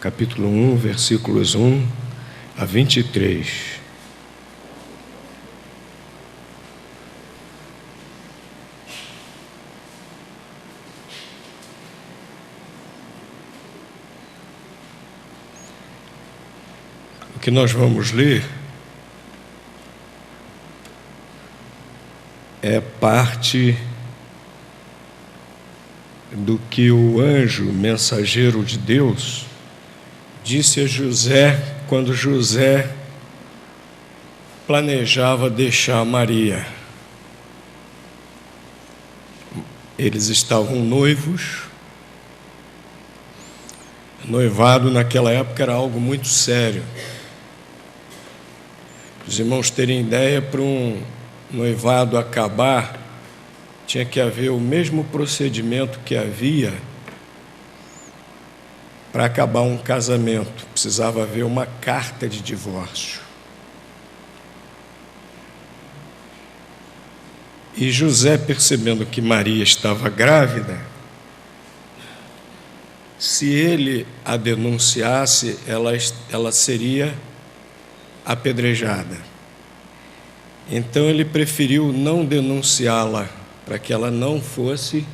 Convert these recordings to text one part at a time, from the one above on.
capítulo 1, versículos 1 a 23. O que nós vamos ler é parte do que o anjo mensageiro de Deus disse a José quando José planejava deixar Maria. Eles estavam noivos. Noivado naquela época era algo muito sério. Os irmãos terem ideia, para um noivado acabar, tinha que haver o mesmo procedimento que havia para acabar um casamento. Precisava haver uma carta de divórcio. E José, percebendo que Maria estava grávida, se ele a denunciasse, ela seria apedrejada. Então ele preferiu não denunciá-la, para que ela não fosse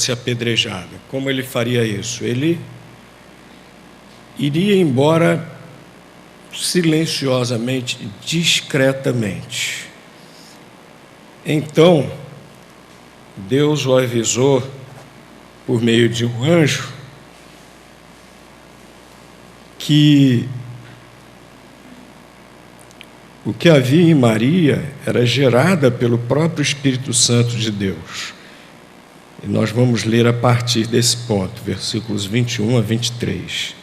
apedrejada. Como ele faria isso? Ele iria embora silenciosamente, discretamente. Então, Deus o avisou por meio de um anjo que o que havia em Maria era gerada pelo próprio Espírito Santo de Deus. E nós vamos ler a partir desse ponto, versículos 21 a 23.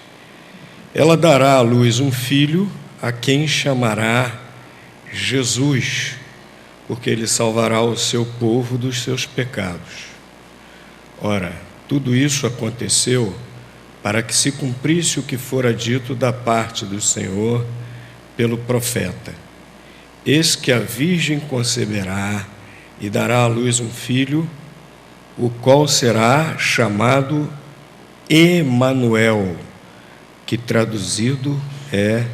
Ela dará à luz um filho, a quem chamará Jesus, porque ele salvará o seu povo dos seus pecados. Ora, tudo isso aconteceu para que se cumprisse o que fora dito da parte do Senhor pelo profeta. Eis que a virgem conceberá e dará à luz um filho, o qual será chamado Emanuel, que traduzido é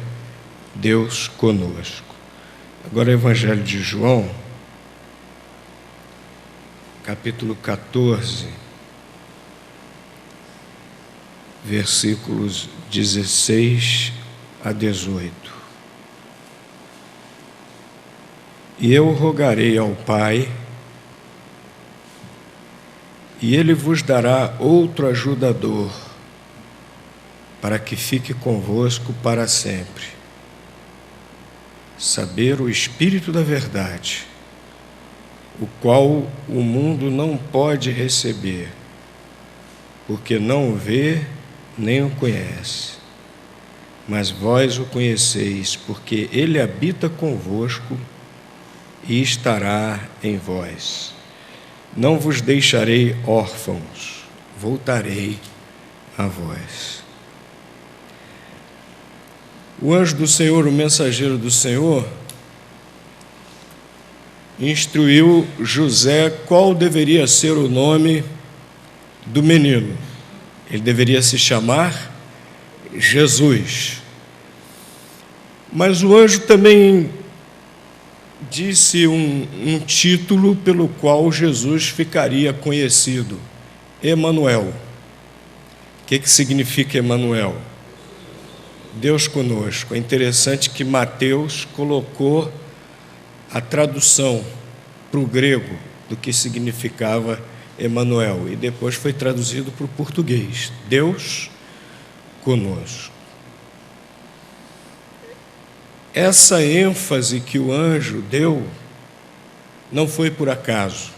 Deus conosco. Agora o Evangelho de João, capítulo 14, versículos 16 a 18. E eu rogarei ao Pai, e Ele vos dará outro ajudador, para que fique convosco para sempre. Saber o Espírito da verdade, o qual o mundo não pode receber, porque não o vê nem o conhece. Mas vós o conheceis, porque Ele habita convosco e estará em vós. Não vos deixarei órfãos, voltarei a vós. O anjo do Senhor, o mensageiro do Senhor, instruiu José qual deveria ser o nome do menino. Ele deveria se chamar Jesus. Mas o anjo também disse um título pelo qual Jesus ficaria conhecido: Emanuel. O que significa Emanuel? Deus conosco. É interessante que Mateus colocou a tradução para o grego do que significava Emanuel, e depois foi traduzido para o português: Deus conosco. Essa ênfase que o anjo deu não foi por acaso.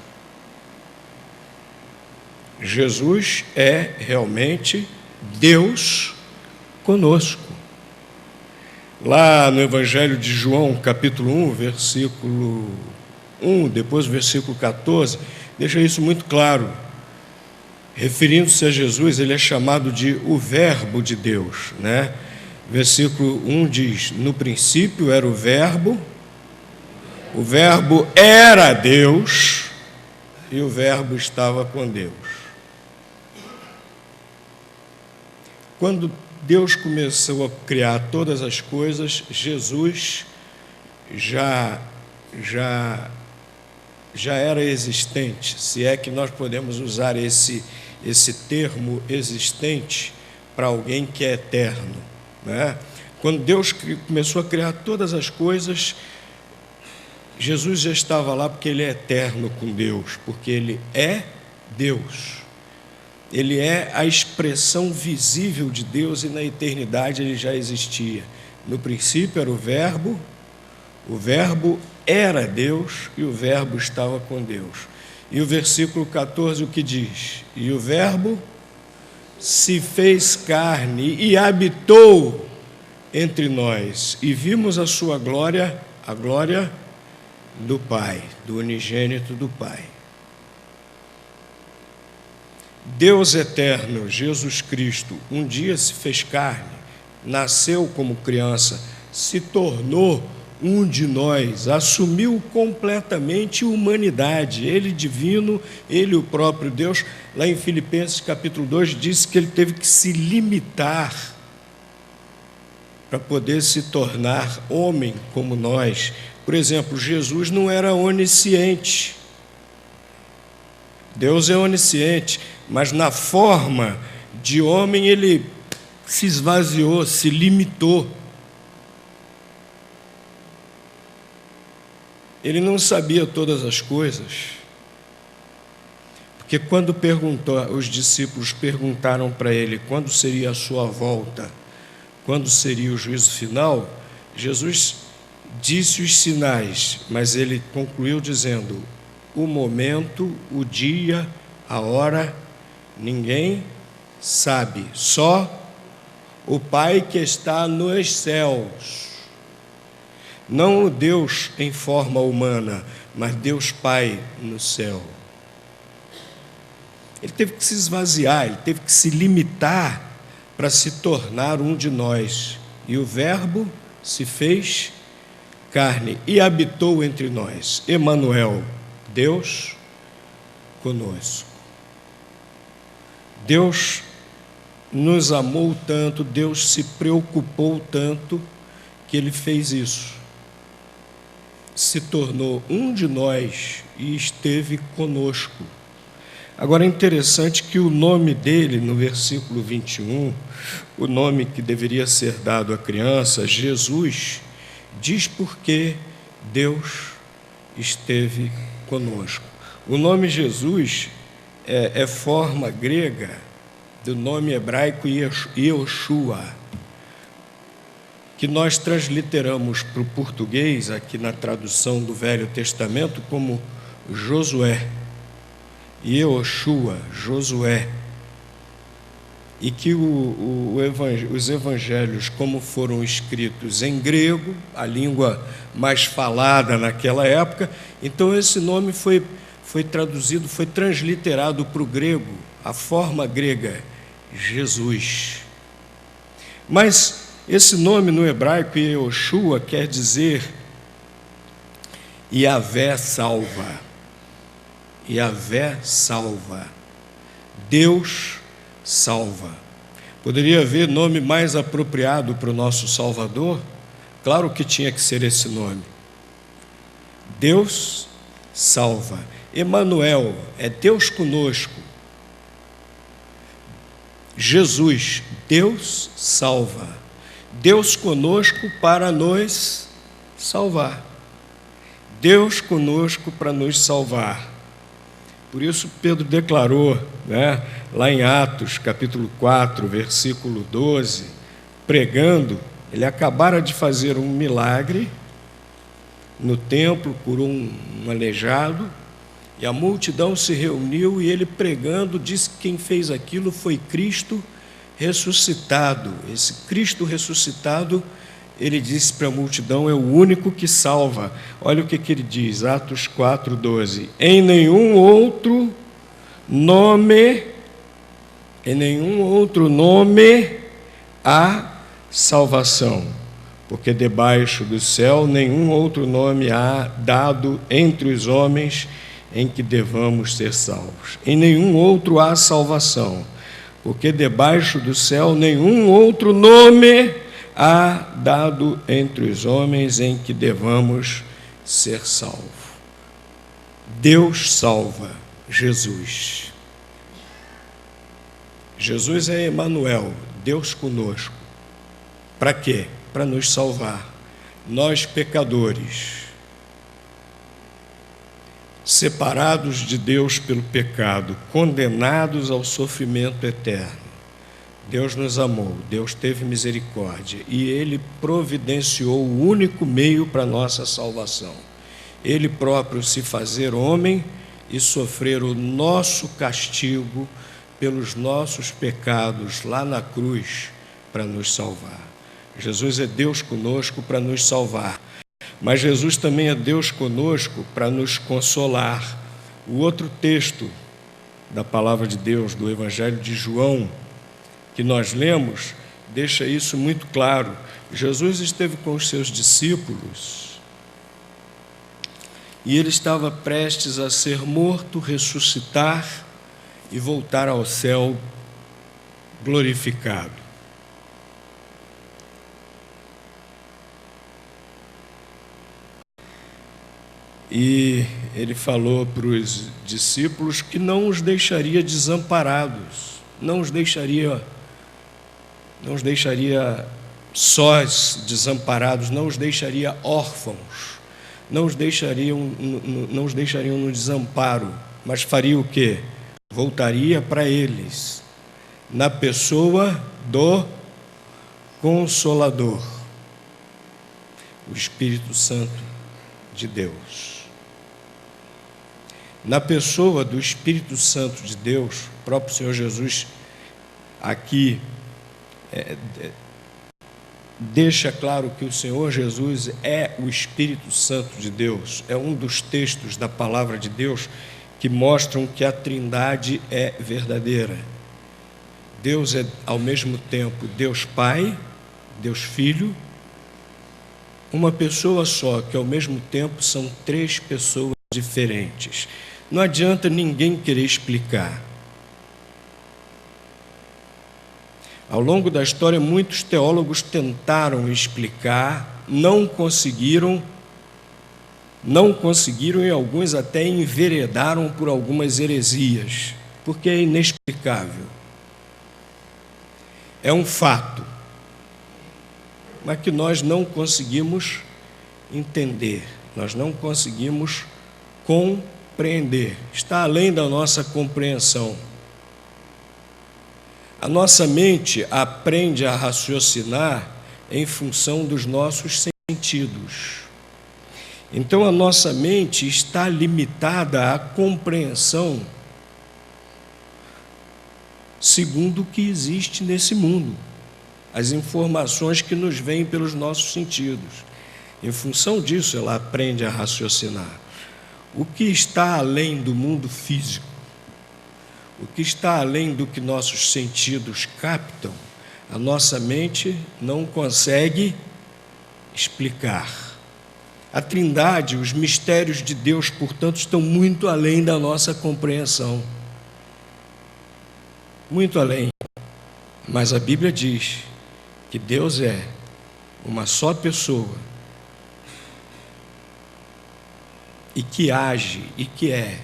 Jesus é realmente Deus conosco. Lá no Evangelho de João, capítulo 1, versículo 1, depois o versículo 14, deixa isso muito claro. Referindo-se a Jesus, ele é chamado de o Verbo de Deus, né? Versículo 1 diz: no princípio era o Verbo era Deus, e o Verbo estava com Deus. Quando Deus começou a criar todas as coisas, Jesus já era existente, se é que nós podemos usar esse termo existente para alguém que é eterno, né? Quando Deus começou a criar todas as coisas, Jesus já estava lá porque Ele é eterno com Deus, porque Ele é Deus. Ele é a expressão visível de Deus e na eternidade Ele já existia. No princípio era o Verbo era Deus e o Verbo estava com Deus. E o versículo 14 o que diz? E o Verbo se fez carne e habitou entre nós, e vimos a sua glória, a glória do Pai, do unigênito do Pai. Deus eterno, Jesus Cristo, um dia se fez carne, nasceu como criança, se tornou um de nós, assumiu completamente humanidade, Ele divino, Ele o próprio Deus. Lá em Filipenses capítulo 2 diz que Ele teve que se limitar para poder se tornar homem como nós. Por exemplo, Jesus não era onisciente. Deus é onisciente, mas na forma de homem Ele se esvaziou, se limitou. Ele não sabia todas as coisas, porque quando os discípulos perguntaram para Ele quando seria a sua volta, quando seria o juízo final, Jesus disse os sinais, mas Ele concluiu dizendo: o momento, o dia, a hora, ninguém sabe, só o Pai que está nos céus. Não o Deus em forma humana, mas Deus Pai no céu. Ele teve que se esvaziar, ele teve que se limitar para se tornar um de nós. E o Verbo se fez carne e habitou entre nós. Emanuel, Deus conosco. Deus nos amou tanto, Deus se preocupou tanto, que Ele fez isso. Se tornou um de nós e esteve conosco. Agora é interessante que o nome dele, no versículo 21, o nome que deveria ser dado à criança, Jesus, diz por que Deus esteve conosco. O nome Jesus é forma grega do nome hebraico Yehoshua, que nós transliteramos para o português, aqui na tradução do Velho Testamento, como Josué. Yehoshua, Josué. E que os evangelhos, como foram escritos em grego, a língua mais falada naquela época, então esse nome foi traduzido, foi transliterado para o grego, a forma grega, Jesus. Mas esse nome no hebraico, Yehoshua, quer dizer Yahvé salva. Yahvé salva. Deus salva. Poderia haver nome mais apropriado para o nosso Salvador? Claro que tinha que ser esse nome. Deus salva. Emanuel é Deus conosco. Jesus, Deus salva. Deus conosco para nos salvar. Deus conosco para nos salvar. Por isso Pedro declarou, lá em Atos, capítulo 4, versículo 12, pregando, ele acabara de fazer um milagre no templo, curou um aleijado, e a multidão se reuniu, e ele pregando, disse que quem fez aquilo foi Cristo ressuscitado. Esse Cristo ressuscitado, ele disse para a multidão, é o único que salva. Olha o que ele diz, Atos 4, 12. Em nenhum outro nome há salvação, porque debaixo do céu nenhum outro nome há dado entre os homens em que devamos ser salvos. Em nenhum outro há salvação, porque debaixo do céu nenhum outro nome há dado entre os homens em que devamos ser salvos. Deus salva, Jesus. Jesus é Emanuel, Deus conosco. Para quê? Para nos salvar. Nós, pecadores, separados de Deus pelo pecado, condenados ao sofrimento eterno. Deus nos amou, Deus teve misericórdia e Ele providenciou o único meio para a nossa salvação. Ele próprio se fazer homem e sofrer o nosso castigo pelos nossos pecados lá na cruz para nos salvar. Jesus é Deus conosco para nos salvar, mas Jesus também é Deus conosco para nos consolar. O outro texto da palavra de Deus, do Evangelho de João, que nós lemos, deixa isso muito claro. Jesus esteve com os seus discípulos e ele estava prestes a ser morto, ressuscitar e voltar ao céu glorificado. E ele falou para os discípulos que não os deixaria desamparados, não os deixaria sós, desamparados, não os deixaria órfãos, não os deixariam no desamparo, mas faria o quê? Voltaria para eles, na pessoa do Consolador, o Espírito Santo de Deus. Na pessoa do Espírito Santo de Deus, o próprio Senhor Jesus aqui deixa claro que o Senhor Jesus é o Espírito Santo de Deus. É um dos textos da palavra de Deus que mostram que a Trindade é verdadeira. Deus é ao mesmo tempo Deus Pai, Deus Filho, uma pessoa só, que ao mesmo tempo são três pessoas diferentes. Não adianta ninguém querer explicar. Ao longo da história, muitos teólogos tentaram explicar, não conseguiram e alguns até enveredaram por algumas heresias, porque é inexplicável. É um fato, mas que nós não conseguimos entender, nós não conseguimos compreender, está além da nossa compreensão. A nossa mente aprende a raciocinar em função dos nossos sentidos. Então, a nossa mente está limitada à compreensão segundo o que existe nesse mundo, as informações que nos vêm pelos nossos sentidos. Em função disso, ela aprende a raciocinar. O que está além do mundo físico, o que está além do que nossos sentidos captam, a nossa mente não consegue explicar. A Trindade, os mistérios de Deus, portanto, estão muito além da nossa compreensão. Muito além. Mas a Bíblia diz que Deus é uma só pessoa e que age e que é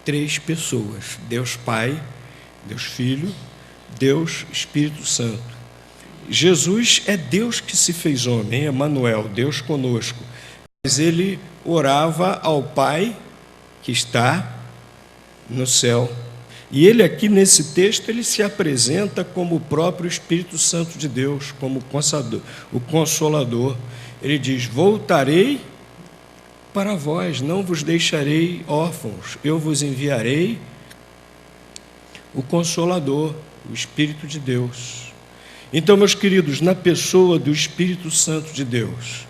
três pessoas: Deus Pai, Deus Filho, Deus Espírito Santo. Jesus é Deus que se fez homem, Emanuel, Deus conosco. Mas ele orava ao Pai que está no céu. E ele aqui nesse texto, ele se apresenta como o próprio Espírito Santo de Deus, como o Consolador. Ele diz: voltarei para vós, não vos deixarei órfãos, eu vos enviarei o Consolador, o Espírito de Deus. Então, meus queridos, na pessoa do Espírito Santo de Deus,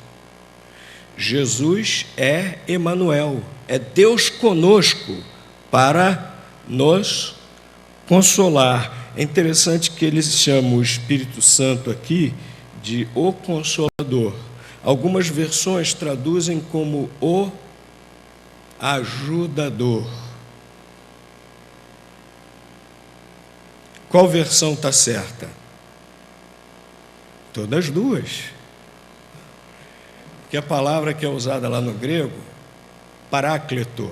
Jesus é Emanuel, é Deus conosco para nos consolar. É interessante que eles chamam o Espírito Santo aqui de o Consolador. Algumas versões traduzem como o ajudador. Qual versão está certa? Todas as duas. Porque a palavra que é usada lá no grego, paráclito,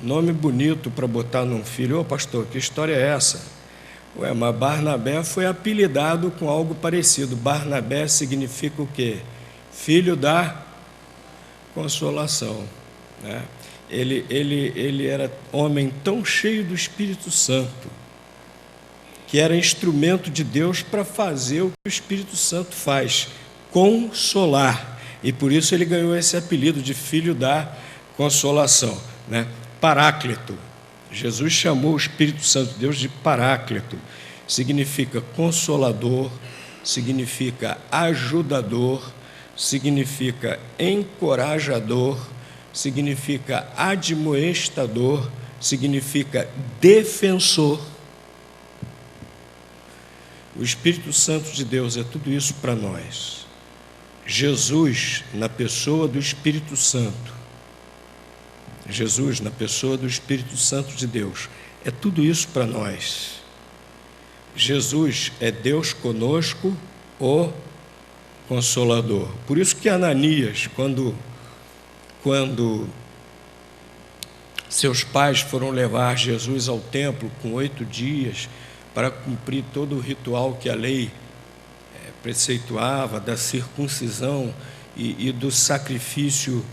nome bonito para botar num filho. Ô pastor, que história é essa? Ué, mas Barnabé foi apelidado com algo parecido. Barnabé significa o quê? Filho da consolação, né? Ele era homem tão cheio do Espírito Santo, que era instrumento de Deus para fazer o que o Espírito Santo faz, consolar. E por isso ele ganhou esse apelido de filho da consolação, né? Paráclito. Jesus chamou o Espírito Santo de Deus de Paráclito. Significa consolador, significa ajudador, significa encorajador, significa admoestador, significa defensor. O Espírito Santo de Deus é tudo isso para nós. Jesus, na pessoa do Espírito Santo, Jesus, na pessoa do Espírito Santo de Deus, é tudo isso para nós. Jesus é Deus conosco, o Consolador. Por isso que Ananias, quando seus pais foram levar Jesus ao templo com 8 dias para cumprir todo o ritual que a lei preceituava, da circuncisão e do sacrifício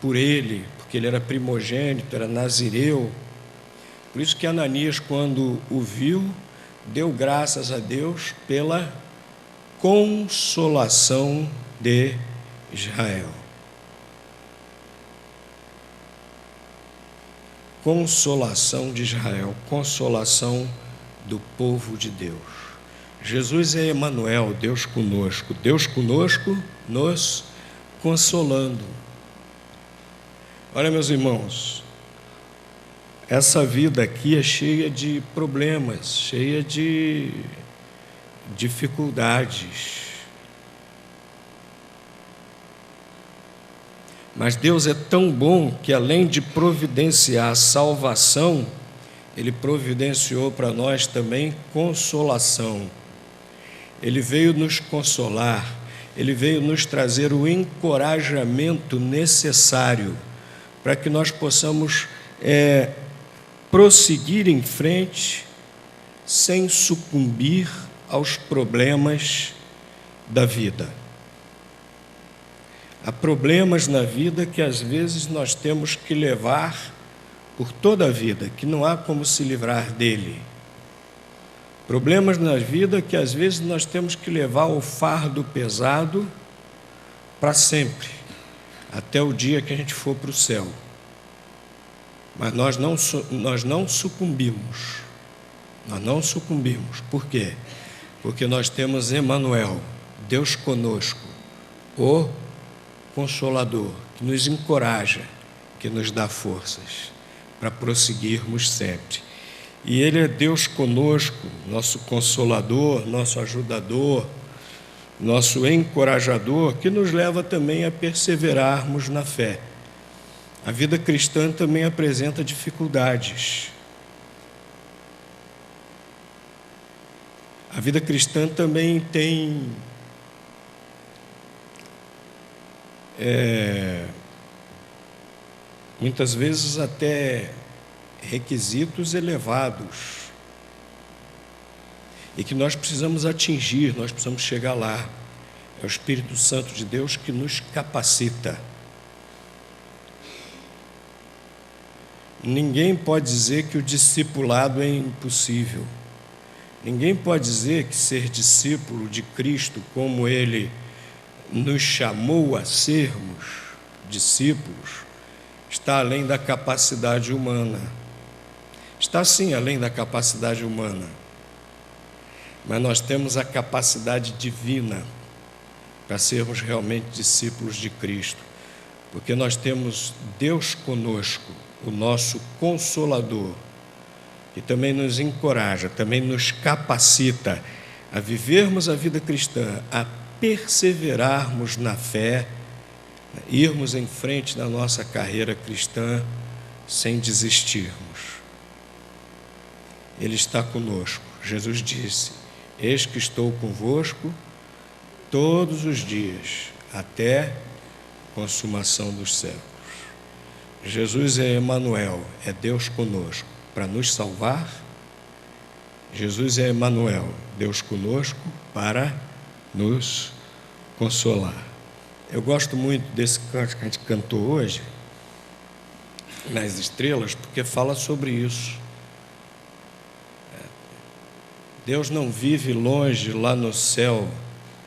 por ele, porque ele era primogênito, era nazireu. Por isso que Ananias, quando o viu, deu graças a Deus pela consolação de Israel. Consolação de Israel, consolação do povo de Deus. Jesus é Emanuel, Deus conosco nos consolando. Olha, meus irmãos, essa vida aqui é cheia de problemas, cheia de dificuldades. Mas Deus é tão bom que, além de providenciar a salvação, Ele providenciou para nós também consolação. Ele veio nos consolar, Ele veio nos trazer o encorajamento necessário para que nós possamos prosseguir em frente sem sucumbir aos problemas da vida. Há problemas na vida que às vezes nós temos que levar por toda a vida, que não há como se livrar dele. Problemas na vida que às vezes nós temos que levar o fardo pesado para sempre, até o dia que a gente for para o céu. Mas nós não sucumbimos. Nós não sucumbimos. Por quê? Porque nós temos Emanuel, Deus conosco, o Consolador, que nos encoraja, que nos dá forças para prosseguirmos sempre. E Ele é Deus conosco, nosso Consolador, nosso ajudador, nosso encorajador, que nos leva também a perseverarmos na fé. A vida cristã também apresenta dificuldades. A vida cristã também tem muitas vezes até requisitos elevados e que nós precisamos atingir, nós precisamos chegar lá. É o Espírito Santo de Deus que nos capacita. Ninguém pode dizer que o discipulado é impossível. Ninguém pode dizer que ser discípulo de Cristo, como Ele nos chamou a sermos discípulos, está além da capacidade humana. Está sim além da capacidade humana. Mas nós temos a capacidade divina para sermos realmente discípulos de Cristo, porque nós temos Deus conosco, o nosso Consolador, que também nos encoraja, também nos capacita a vivermos a vida cristã, a perseverarmos na fé, irmos em frente na nossa carreira cristã sem desistirmos. Ele está conosco. Jesus disse: eis que estou convosco todos os dias, até a consumação dos séculos. Jesus é Emanuel, é Deus conosco, para nos salvar. Jesus é Emanuel, Deus conosco, para nos consolar. Eu gosto muito desse canto que a gente cantou hoje, nas estrelas, porque fala sobre isso. Deus não vive longe lá no céu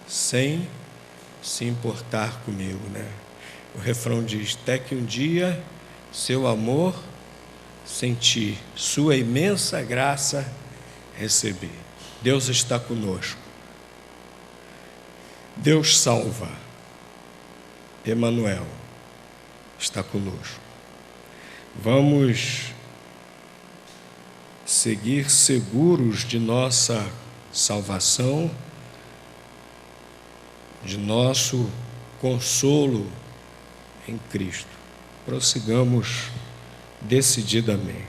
sem se importar comigo, né? O refrão diz: até que um dia seu amor senti, sua imensa graça recebi. Deus está conosco. Deus salva. Emanuel está conosco. Vamos seguir seguros de nossa salvação, de nosso consolo em Cristo. Prossigamos decididamente.